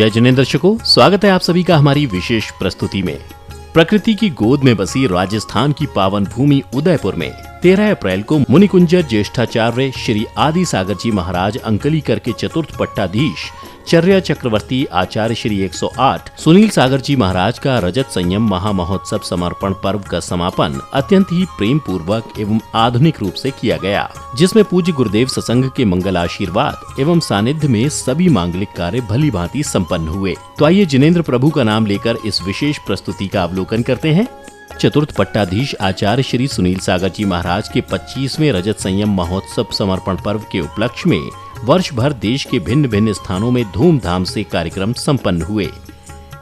जय जिनेंद्र दर्शकों, स्वागत है आप सभी का हमारी विशेष प्रस्तुति में। प्रकृति की गोद में बसी राजस्थान की पावन भूमि उदयपुर में 13 अप्रैल को मुनिकुंजर ज्येष्ठाचार्य श्री आदि सागर जी महाराज अंकलीकर के चतुर्थ पट्टाधीश चर्या चक्रवर्ती आचार्य श्री 108 सुनील सागर जी महाराज का रजत संयम महामहोत्सव समर्पण पर्व का समापन अत्यंत ही प्रेम पूर्वक एवं आधुनिक रूप से किया गया, जिसमें पूज्य गुरुदेव सत्संग के मंगल आशीर्वाद एवं सानिध्य में सभी मांगलिक कार्य भली भांति संपन्न हुए। तो आइए जिनेंद्र प्रभु का नाम लेकर इस विशेष प्रस्तुति का अवलोकन करते हैं। चतुर्थ पट्टाधीश आचार्य श्री सुनील सागर जी महाराज के 25वें रजत संयम महोत्सव समर्पण पर्व के उपलक्ष्य में वर्ष भर देश के भिन्न भिन्न स्थानों में धूमधाम से कार्यक्रम संपन्न हुए।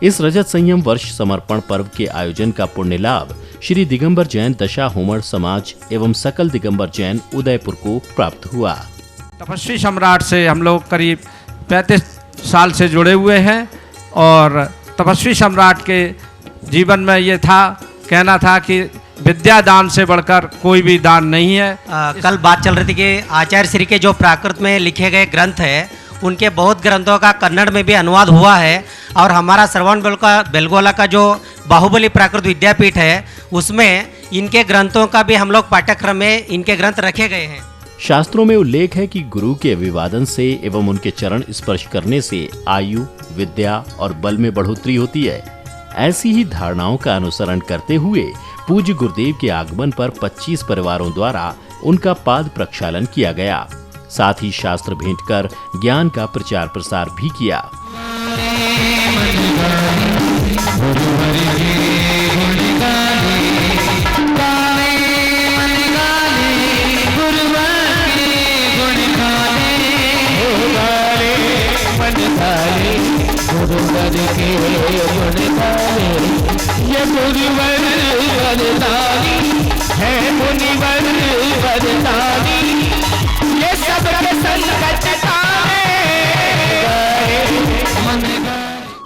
इस रजत संयम वर्ष समर्पण पर्व के आयोजन का पुण्य लाभ श्री दिगंबर जैन दशा होमर समाज एवं सकल दिगंबर जैन उदयपुर को प्राप्त हुआ। तपस्वी सम्राट से हम लोग करीब 35 साल से जुड़े हुए हैं और तपस्वी सम्राट के जीवन में ये कहना था कि विद्या दान से बढ़कर कोई भी दान नहीं है। कल बात चल रही थी कि आचार्य श्री के जो प्राकृत में लिखे गए ग्रंथ है, उनके बहुत ग्रंथों का कन्नड़ में भी अनुवाद हुआ है और हमारा श्रवण बेलगोला का जो बाहुबली प्राकृत विद्यापीठ है, उसमें इनके ग्रंथों का भी हम लोग पाठ्यक्रम में इनके ग्रंथ रखे गए हैं। शास्त्रों में उल्लेख है कि गुरु के अभिवादन से एवं उनके चरण स्पर्श करने से आयु, विद्या और बल में बढ़ोतरी होती है। ऐसी ही धारणाओं का अनुसरण करते हुए पूज्य गुरुदेव के आगमन पर 25 परिवारों द्वारा उनका पाद प्रक्षालन किया गया। साथ ही शास्त्र भेंट कर ज्ञान का प्रचार प्रसार भी किया।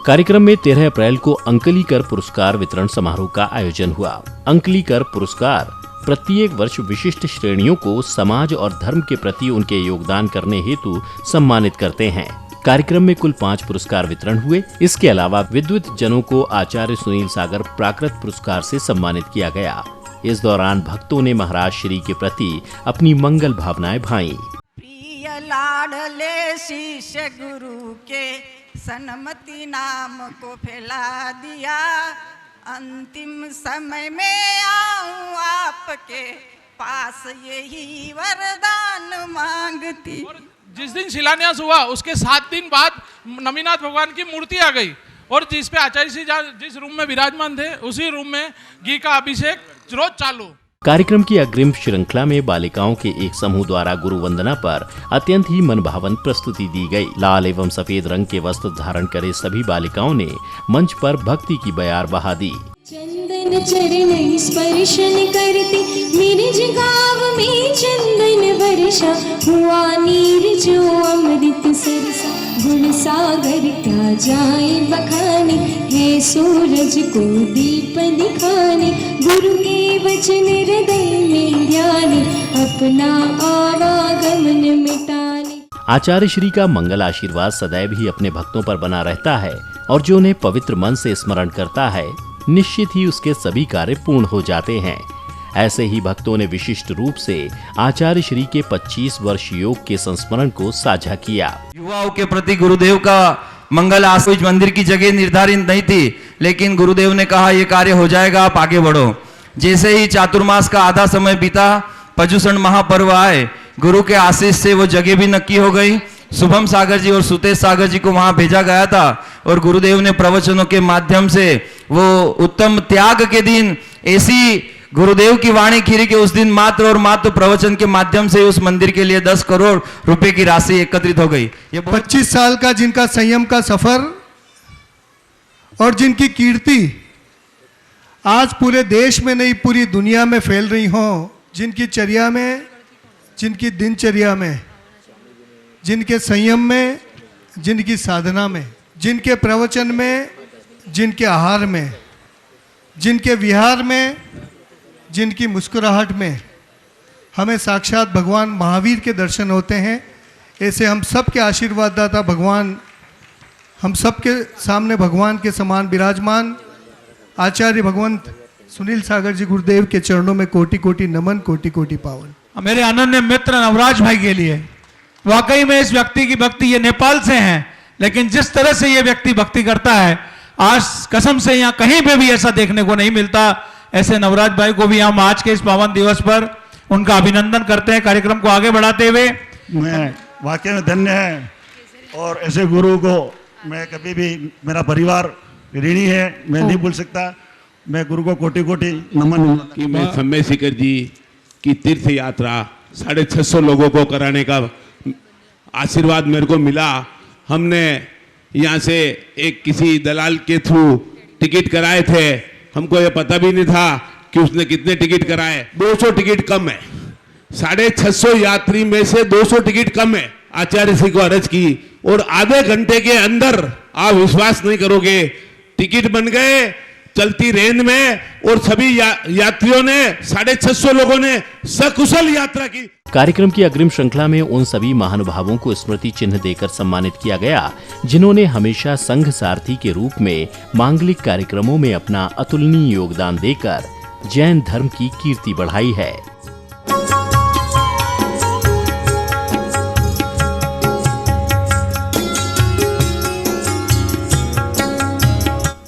कार्यक्रम में 13 अप्रैल को अंकलीकर पुरस्कार वितरण समारोह का आयोजन हुआ। अंकलीकर पुरस्कार प्रत्येक वर्ष विशिष्ट श्रेणियों को समाज और धर्म के प्रति उनके योगदान करने हेतु सम्मानित करते हैं। कार्यक्रम में कुल 5 पुरस्कार वितरण हुए। इसके अलावा विद्वत जनों को आचार्य सुनील सागर प्राकृत पुरस्कार से सम्मानित किया गया। इस दौरान भक्तों ने महाराज श्री के प्रति अपनी मंगल भावनाएं भाई। प्रिय लाडले शिष्य गुरु के सन्मति नाम को फैला दिया, अंतिम समय में आऊं आपके पास यही वरदान मांगती। जिस दिन शिलान्यास हुआ उसके 7 दिन बाद नमीनाथ भगवान की मूर्ति आ गई और जिस पे आचार्य जी जिस रूम में विराजमान थे उसी रूम में घी का अभिषेक रोज चालू। कार्यक्रम की अग्रिम श्रृंखला में बालिकाओं के एक समूह द्वारा गुरु वंदना पर अत्यंत ही मनभावन प्रस्तुति दी गई। लाल एवं सफेद रंग के वस्त्र धारण करे सभी बालिकाओं ने मंच पर भक्ति की बयार बहा दी। चंदन चरण स्पर्शन करते नीरज गाँव में चंदन वर्षा हुआ, नीर जो अमृत सरसा गुण सागर का जाए बखाने, है सूरज को दीप दिखाने, गुरु के वचन हृदय में ध्याने, अपना आवागमन मिटाने। आचार्य श्री का मंगल आशीर्वाद सदैव ही अपने भक्तों पर बना रहता है और जो उन्हें पवित्र मन से स्मरण करता है निश्चित ही उसके सभी कार्य पूर्ण हो जाते हैं। ऐसे ही भक्तों ने विशिष्ट रूप से आचार्य श्री के 25 वर्ष योग के संस्मरण को साझा किया। युवाओं के प्रति गुरुदेव का मंगल आशीर्वाद मंदिर की जगह निर्धारित नहीं थी, लेकिन गुरुदेव ने कहा यह कार्य हो जाएगा, आप आगे बढ़ो। जैसे ही चातुर्मास का आधा समय बीता, पर्युषण महापर्व आए, गुरु के आशीष से वो जगह भी नक्की हो गई। शुभम सागर जी और सुतेश सागर जी को वहां भेजा गया था और गुरुदेव ने प्रवचनों के माध्यम से वो उत्तम त्याग के दिन ऐसी गुरुदेव की वाणी खीरी के उस दिन मात्र और मात्र प्रवचन के माध्यम से उस मंदिर के लिए 10 करोड़ रुपए की राशि एकत्रित हो गई। ये 25 साल का जिनका संयम का सफर और जिनकी कीर्ति आज पूरे देश में नहीं पूरी दुनिया में फैल रही हो, जिनकी चर्या में, जिनकी दिनचर्या में, जिनके संयम में, जिनकी साधना में, जिनके प्रवचन में, जिनके आहार में, जिनके विहार में, जिनकी मुस्कुराहट में हमें साक्षात भगवान महावीर के दर्शन होते हैं। ऐसे हम सब के आशीर्वाद दाता भगवान हम सबके सामने भगवान के समान विराजमान आचार्य भगवंत सुनील सागर जी गुरुदेव के चरणों में कोटि कोटि नमन, कोटि कोटि पावन। मेरे अनन्य मित्र नवराज भाई के लिए वाकई में इस व्यक्ति की भक्ति, ये नेपाल से हैं, लेकिन जिस तरह से ये व्यक्ति भक्ति करता है, आज कसम से यहाँ कहीं पे भी ऐसा देखने को नहीं मिलता। ऐसे नवराज भाई को भी हम आज के इस पावन दिवस पर उनका अभिनंदन करते हैं, कार्यक्रम को आगे बढ़ाते हुए। मैं वाकई में धन्य है, और ऐसे गुरु को मैं कभी भी, मेरा परिवार ऋणी है, मैं नहीं भूल सकता। मैं गुरु को कोटि कोटि नमन कि मैं समय शिखर जी की तीर्थ यात्रा 650 लोगों को कराने का आशीर्वाद मेरे को मिला। हमने यहाँ से एक किसी दलाल के थ्रू टिकट कराए थे, हमको ये पता भी नहीं था कि उसने कितने टिकट कराए। 200 टिकट कम है, 650 यात्री में से 200 टिकट कम है। आचार्य श्री को अर्ज की और आधे घंटे के अंदर, आप विश्वास नहीं करोगे, टिकट बन गए चलती रेंज में, और सभी यात्रियों ने 650 लोगों ने सकुशल यात्रा की। कार्यक्रम की अग्रिम श्रृंखला में उन सभी महानुभावों को स्मृति चिन्ह देकर सम्मानित किया गया जिन्होंने हमेशा संघ सारथी के रूप में मांगलिक कार्यक्रमों में अपना अतुलनीय योगदान देकर जैन धर्म की कीर्ति बढ़ाई है।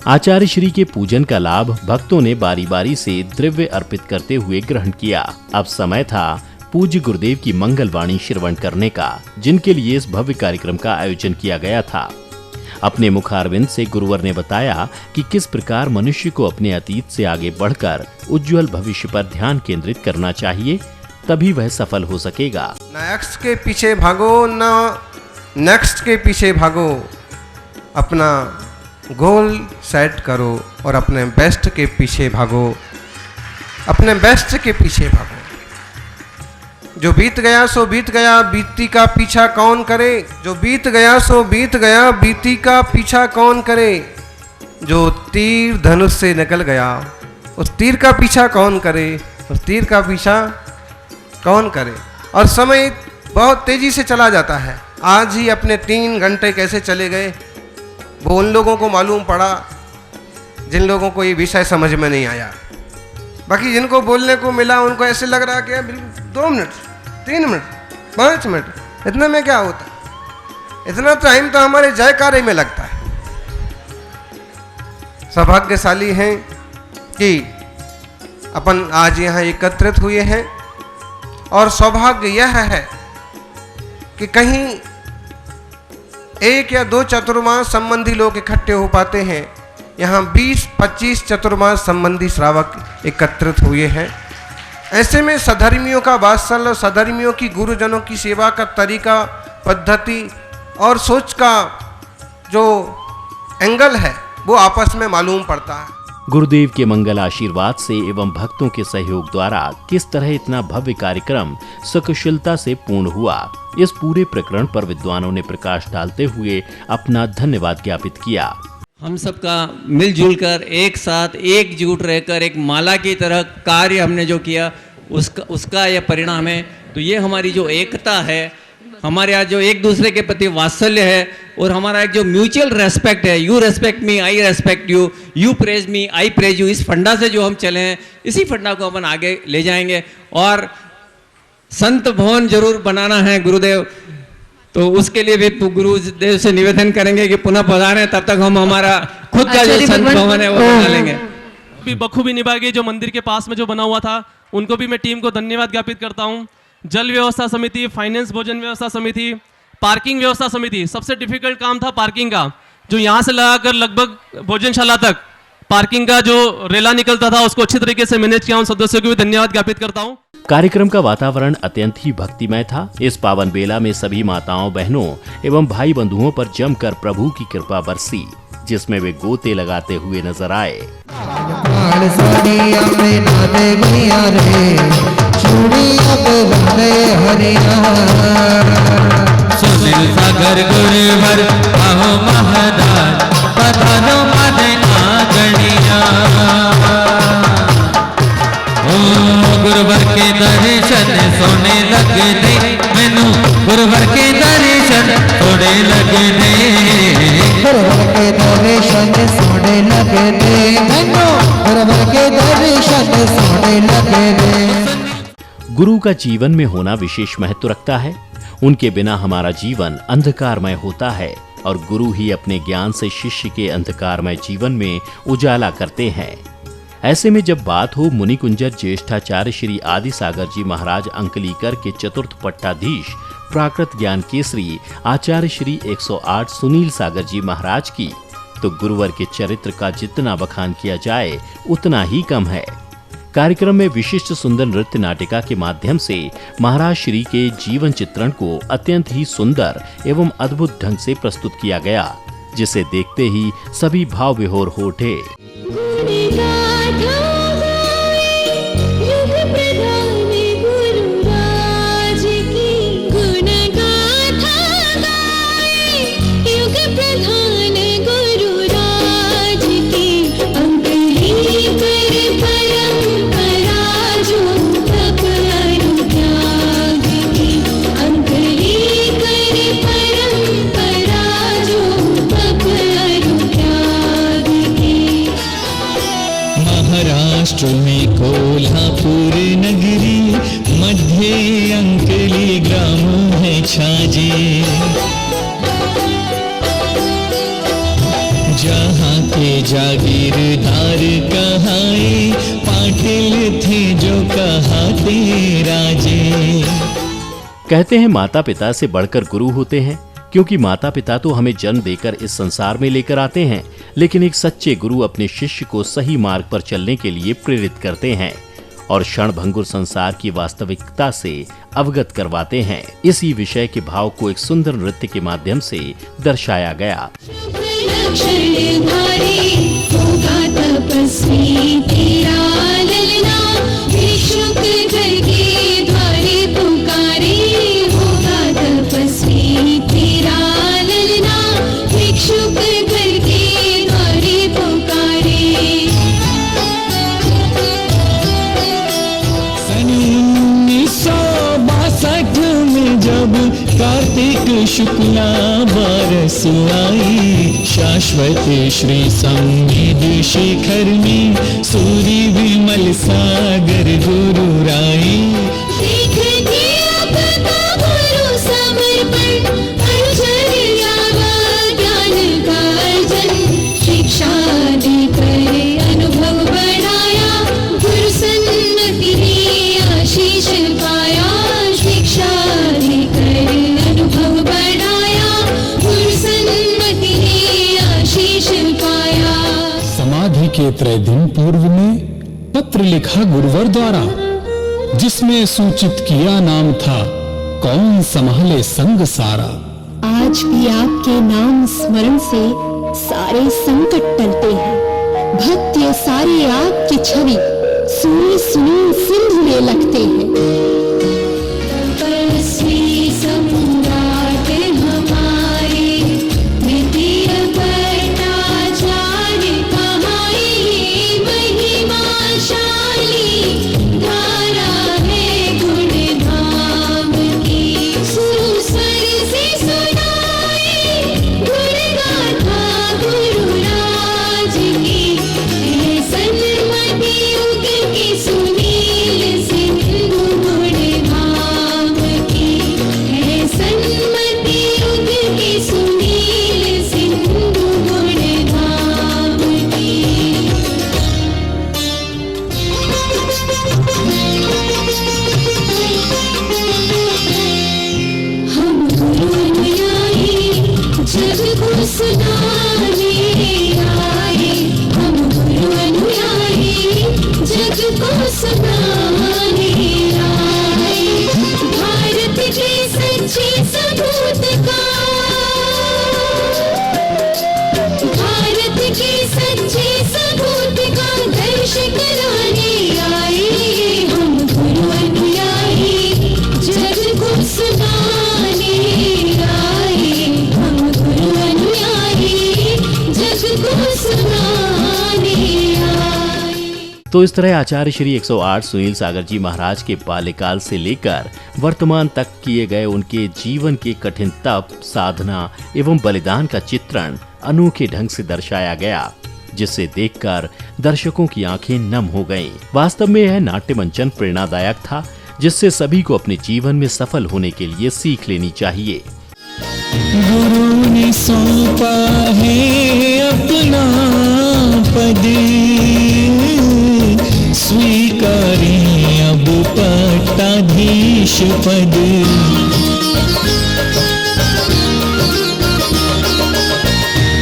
आचार्य श्री के पूजन का लाभ भक्तों ने बारी बारी से द्रव्य अर्पित करते हुए ग्रहण किया। अब समय था पूज्य गुरुदेव की मंगल वाणी श्रवण करने का, जिनके लिए इस भव्य कार्यक्रम का आयोजन किया गया था। अपने मुखारविंद से गुरुवर ने बताया कि किस प्रकार मनुष्य को अपने अतीत से आगे बढ़कर उज्जवल भविष्य पर ध्यान केंद्रित करना चाहिए, तभी वह सफल हो सकेगा। न एक्स के पीछे भागो, न नेक्स्ट के पीछे भागो, अपना गोल सेट करो और अपने बेस्ट के पीछे भागो, अपने बेस्ट के पीछे भागो। जो बीत गया सो बीत गया, बीती का पीछा कौन करे। जो बीत गया सो बीत गया, बीती का पीछा कौन करे। जो तीर धनुष से निकल गया, उस तीर का पीछा कौन करे, उस तीर का पीछा कौन करे। और समय बहुत तेजी से चला जाता है। आज ही अपने 3 घंटे कैसे चले गए वो उन लोगों को मालूम पड़ा जिन लोगों को ये विषय समझ में नहीं आया। बाकी जिनको बोलने को मिला उनको ऐसे लग रहा कि 2 मिनट, 3 मिनट, 5 मिनट, इतने में क्या होता है। इतना टाइम तो हमारे जयकारे में लगता है। सौभाग्यशाली हैं कि अपन आज यहाँ एकत्रित हुए हैं, और सौभाग्य यह है कि कहीं 1 या 2 चतुर्मास संबंधी लोग इकट्ठे हो पाते हैं। यहाँ 20-25 चतुर्मास संबंधी श्रावक एकत्रित हुए हैं। ऐसे में सधर्मियों का वात्सल्य, सधर्मियों की गुरुजनों की सेवा का तरीका, पद्धति और सोच का जो एंगल है वो आपस में मालूम पड़ता है। गुरुदेव के मंगल आशीर्वाद से एवं भक्तों के सहयोग द्वारा किस तरह इतना भव्य कार्यक्रम सकुशलता से पूर्ण हुआ, इस पूरे प्रकरण पर विद्वानों ने प्रकाश डालते हुए अपना धन्यवाद ज्ञापित किया। हम सबका मिलजुल कर एक साथ एकजुट रहकर एक माला की तरह कार्य हमने जो किया उसका यह परिणाम है। तो ये हमारी जो एकता है, हमारे यहाँ जो एक दूसरे के प्रति वात्सल्य है, और हमारा एक जो म्यूचुअल रेस्पेक्ट है, you respect me I respect you, you praise me I praise you, इस फंडा से जो हम चले हैं, इसी फंडा को अपन आगे ले जाएंगे। और संत भवन जरूर बनाना है गुरुदेव, तो उसके लिए भी गुरुदेव से निवेदन करेंगे कि पुनः पधारें, तब तक हम हमारा खुद का जो संत भवन है वो बना लेंगे। भी बखूबी निभा गई। जो मंदिर के पास में जो बना हुआ था, उनको भी मैं टीम को धन्यवाद ज्ञापित करता हूँ। जल व्यवस्था समिति, फाइनेंस भोजन व्यवस्था समिति, पार्किंग व्यवस्था समिति, सबसे डिफिकल्ट काम था पार्किंग का। जो यहाँ से लगाकर लगभग भोजनशाला तक पार्किंग का जो रेला निकलता था, उसको अच्छी तरीके से मैनेज किया। उन सदस्यों को भी धन्यवाद ज्ञापित करता हूँ। कार्यक्रम का वातावरण अत्यंत ही भक्तिमय था। इस पावन बेला में सभी माताओं, बहनों एवं भाई बंधुओं पर जमकर प्रभु की कृपा बरसी, जिसमें वे गोते लगाते हुए नजर आए। सुनील सागर गुरुवर आहो महदान, पधारो मदना गणिया। ओ गुरुवर के दर्शन सोने लगने, मैनू गुरुवर के दर्शन सोने लगने। गुरुवर के दर्शन सोने लगे रे धन्यो गुरुवर के दर्शन सोने लगे रे। गुरु का जीवन में होना विशेष महत्व रखता है। उनके बिना हमारा जीवन अंधकारमय होता है और गुरु ही अपने ज्ञान से शिष्य के अंधकारमय जीवन में उजाला करते हैं। ऐसे में जब बात हो मुनि कुंजर ज्येष्ठाचार्य श्री आदि सागर जी महाराज अंकलीकर के चतुर्थ पट्टाधीश प्राकृत ज्ञान केसरी आचार्य श्री 108 सुनील सागर जी महाराज की, तो गुरुवर के चरित्र का जितना बखान किया जाए उतना ही कम है। कार्यक्रम में विशिष्ट सुंदर नृत्य नाटिका के माध्यम से महाराज श्री के जीवन चित्रण को अत्यंत ही सुंदर एवं अद्भुत ढंग से प्रस्तुत किया गया, जिसे देखते ही सभी भाव विभोर हो उठे। महाराष्ट्र में कोल्हापुर नगरी मध्य अंकली ग्राम है छाजे, जहाँ के जागीरदार कहाए पाटिल थे जो कहाते राजे। कहते हैं माता पिता से बढ़कर गुरु होते हैं, क्योंकि माता पिता तो हमें जन्म देकर इस संसार में लेकर आते हैं, लेकिन एक सच्चे गुरु अपने शिष्य को सही मार्ग पर चलने के लिए प्रेरित करते हैं और क्षणभंगुर संसार की वास्तविकता से अवगत करवाते हैं। इसी विषय के भाव को एक सुंदर नृत्य के माध्यम से दर्शाया गया। कार्तिक शुक्ला बरस आई, शाश्वत श्री संवेद शिखर में सूर्य विमल सागर गुरु राई। शिक्षा देकर अनुभव बढ़ाया, गुरु सन्मति ने आशीष पाया। शिक्षा देकर अनुभव बढ़ाया, गुरु सन्मति ने आशीष पाया। समाधि के 3 दिन पूर्व में पत्र लिखा गुरुवर द्वारा, जिसमें सूचित किया नाम था कौन संभाले संग सारा। आज भी आपके नाम स्मरण से सारे संकट टलते हैं। भक्त सारे आपकी छवि सुनी सुनी सिंधु में लगते हैं। तपस्वी सम्राट हमारे द्वितीय पट्टाचार्य कहाए, महिमाशाली धारा है गुण धाम की। सुस्वर से सुनाए गुण गाथा गुरुराज की, सन्मति युग की सुनील सिंधु गुण तो इस तरह आचार्य श्री 108 सुनील सागर जी महाराज के बाल्यकाल से लेकर वर्तमान तक किए गए उनके जीवन के कठिन तप, साधना एवं बलिदान का चित्रण अनोखे ढंग से दर्शाया गया, जिसे देखकर दर्शकों की आंखें नम हो गईं। वास्तव में यह नाट्य मंचन प्रेरणादायक था, जिससे सभी को अपने जीवन में सफल होने के लिए सीख लेनी चाहिए। गुरु ने सौंपा है अपना पद, स्वीकारें अब पट्टाधीश पद।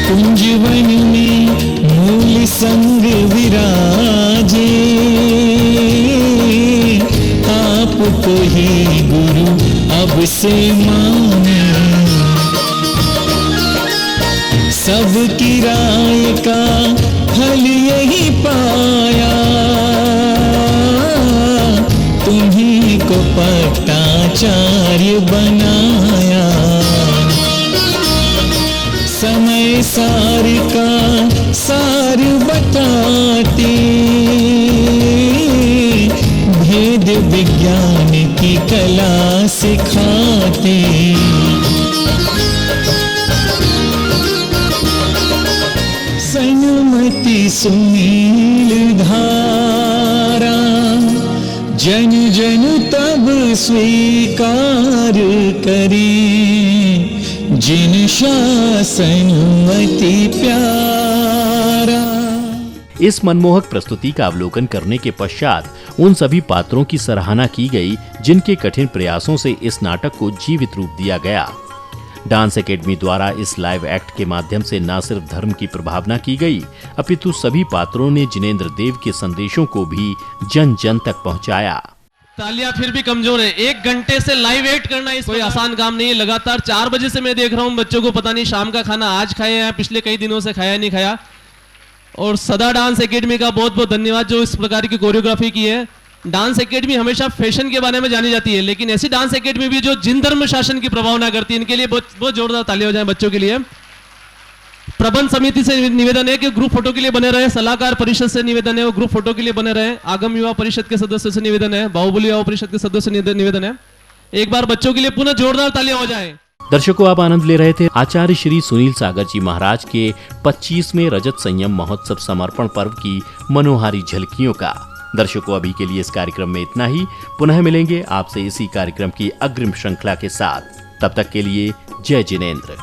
कुंजवन में मूल संग विराजे, आपको ही गुरु अब से माने। सबकी राय का फल यही पाया, तुम्हीं को पट्टाचार्य बनाया। समय सार का सार बताते, भेद विज्ञान की कला सिखाते। सन्मति सुनील धारा, जन जन तब स्वीकार करें, जिन शासनमति प्यारा। इस मनमोहक प्रस्तुति का अवलोकन करने के पश्चात उन सभी पात्रों की सराहना की गई, जिनके कठिन प्रयासों से इस नाटक को जीवित रूप दिया गया। डांस एकेडमी द्वारा इस लाइव एक्ट के माध्यम से न सिर्फ धर्म की प्रभावना की गई, अपितु सभी पात्रों ने जिनेंद्र देव के संदेशों को भी जन जन तक पहुंचाया। तालियां फिर भी कमजोर है। 1 घंटे से लाइव एड करना इस कोई आसान काम नहीं है। लगातार 4 बजे से मैं देख रहा हूं बच्चों को, पता नहीं शाम का खाना आज खाया या पिछले कई दिनों से खाया नहीं खाया। और सदा डांस एकेडमी का बहुत बहुत धन्यवाद जो इस प्रकार की कोरियोग्राफी की है। डांस एकेडमी हमेशा फैशन के बारे में जानी जाती है, लेकिन ऐसी डांस एकेडमी भी जो जिन धर्म शासन की प्रभावना करती है, इनके लिए बहुत बहुत जोरदार ताली हो जाए बच्चों के लिए। प्रबंध समिति से निवेदन है कि ग्रुप फोटो के लिए बने रहे। सलाहकार परिषद से निवेदन है वो ग्रुप फोटो के लिए बने रहे। आगम युवा परिषद के सदस्यों से निवेदन है, बाहुबली युवा परिषद के सदस्यों से निवेदन है, एक बार बच्चों के लिए पुनः जोरदार तालियां हो जाए। दर्शकों, आप आनंद ले रहे थे आचार्य श्री सुनील सागर जी महाराज के 25वें रजत संयम महोत्सव समर्पण पर्व की मनोहारी झलकियों का। दर्शकों, अभी के लिए इस कार्यक्रम में इतना ही। पुनः मिलेंगे आपसे इसी कार्यक्रम की अग्रिम श्रृंखला के साथ। तब तक के लिए जय जिनेंद्र।